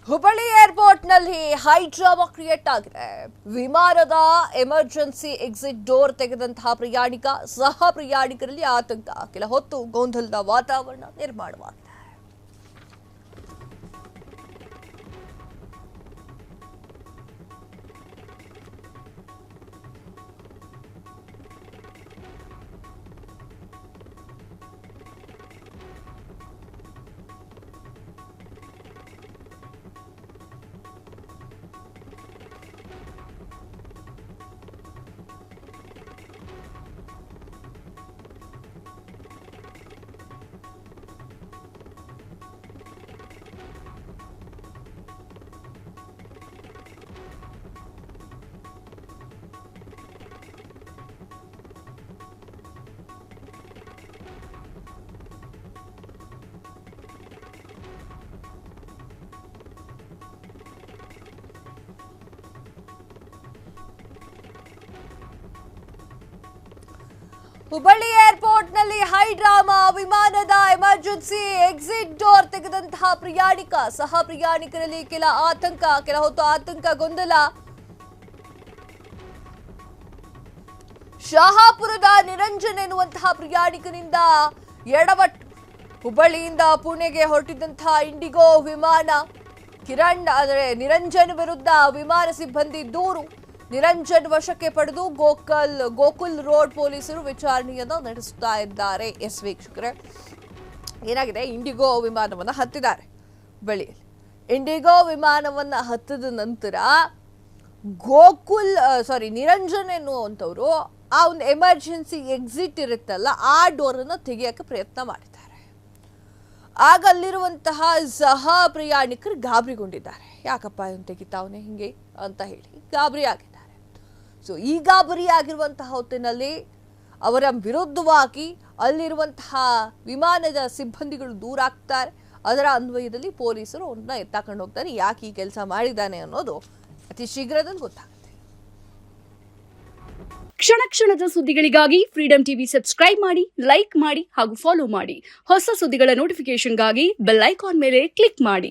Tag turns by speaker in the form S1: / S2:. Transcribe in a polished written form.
S1: ಹುಬ್ಬಳ್ಳಿ ಏರ್ಪೋರ್ಟ್ನಲ್ಲಿ high drama create ಆಗಿದೆ. ವಿಮಾನದ ಎಮರ್ಜೆನ್ಸಿ ಎಕ್ಸಿಟ್ ಡೋರ್ ತೆಗೆದಂತಹ ಸಹ ಪ್ರಯಾಣಿಕರಲ್ಲಿ ಆತಂಕ. ಕೆಲ ಹೊತ್ತು ಗೊಂದಲದ ವಾತಾವರಣ ನಿರ್ಮಾಣವಾಗಿದೆ. ಹುಬ್ಬಳ್ಳಿ ಏರ್ಪೋರ್ಟ್ನಲ್ಲಿ ಹೈ ಡ್ರಾಮಾ. ವಿಮಾನದ ಎಮರ್ಜೆನ್ಸಿ ಎಕ್ಸಿಟ್ ಡೋರ್ ತೆಗೆದಂತಹ ಸಹ ಪ್ರಯಾಣಿಕರಲ್ಲಿ ಕೆಲ ಹೊತ್ತು ಆತಂಕ, ಗೊಂದಲ. ಶಹಾಪುರದ ನಿರಂಜನ್ ಎನ್ನುವಂತಹ ಪ್ರಯಾಣಿಕನಿಂದ ಎಡವಟ್ಟು. ಹುಬ್ಬಳ್ಳಿಯಿಂದ ಪುಣೆಗೆ ಹೊರಟಿದ್ದಂತಹ ಇಂಡಿಗೋ ವಿಮಾನ ನಿರಂಜನ್ ವಿರುದ್ಧ ವಿಮಾನ ಸಿಬ್ಬಂದಿ ದೂರು. ನಿರಂಜನ್ ವಶಕ್ಕೆ ಪಡೆದು ಗೋಕುಲ್ ರೋಡ್ ಪೊಲೀಸರು ವಿಚಾರಣೆಯನ್ನು ನಡೆಸುತ್ತಾ ಇದ್ದಾರೆ. ವೀಕ್ಷಕರೇ, ಏನಾಗಿದೆ, ಇಂಡಿಗೋ ವಿಮಾನವನ್ನು ಹತ್ತಿದ್ದಾರೆ. ಬಳಿಯಲ್ಲಿ ಇಂಡಿಗೋ ವಿಮಾನವನ್ನು ಹತ್ತಿದ ನಂತರ ನಿರಂಜನ್ ಎನ್ನುವಂಥವ್ರು ಆ ಒಂದು ಎಮರ್ಜೆನ್ಸಿ ಎಕ್ಸಿಟ್ ಇರುತ್ತಲ್ಲ, ಆ ಡೋರನ್ನು ತೆಗೆಯಕ್ಕೆ ಪ್ರಯತ್ನ ಮಾಡಿದ್ದಾರೆ. ಆಗ ಅಲ್ಲಿರುವಂತಹ ಸಹ ಪ್ರಯಾಣಿಕರು ಗಾಬರಿಗೊಂಡಿದ್ದಾರೆ. ಯಾಕಪ್ಪ ಇವನು ತೆಗಿತಾವನೆ ಹಿಂಗೆ ಅಂತ ಹೇಳಿ ಗಾಬರಿ ಆಗಿದ್ದಾರೆ. ಈ ಗಾಬರಿಯಾಗಿರುವಂತಹ ಹೊತ್ತಿನಲ್ಲಿ ಅವರ ವಿರುದ್ಧವಾಗಿ ಅಲ್ಲಿರುವಂತಹ ವಿಮಾನದ ಸಿಬ್ಬಂದಿಗಳು ದೂರ ಆಗ್ತಾರೆ. ಅದರ ಅನ್ವಯದಲ್ಲಿ ಪೊಲೀಸರು ಅವನ್ನ ಎತ್ತಾಕೊಂಡು ಹೋಗ್ತಾರೆ. ಯಾಕೆ ಈ ಕೆಲಸ ಮಾಡಿದ್ದಾನೆ ಅನ್ನೋದು ಅತಿ ಶೀಘ್ರದಲ್ಲಿ ಗೊತ್ತಾಗುತ್ತೆ.
S2: ಕ್ಷಣ ಕ್ಷಣದ ಸುದ್ದಿಗಳಿಗಾಗಿ ಫ್ರೀಡಂ ಟಿವಿ ಸಬ್ಸ್ಕ್ರೈಬ್ ಮಾಡಿ, ಲೈಕ್ ಮಾಡಿ ಹಾಗೂ ಫಾಲೋ ಮಾಡಿ. ಹೊಸ ಸುದ್ದಿಗಳ ನೋಟಿಫಿಕೇಶನ್ಗಾಗಿ ಬೆಲ್ ಐಕಾನ್ ಮೇಲೆ ಕ್ಲಿಕ್ ಮಾಡಿ.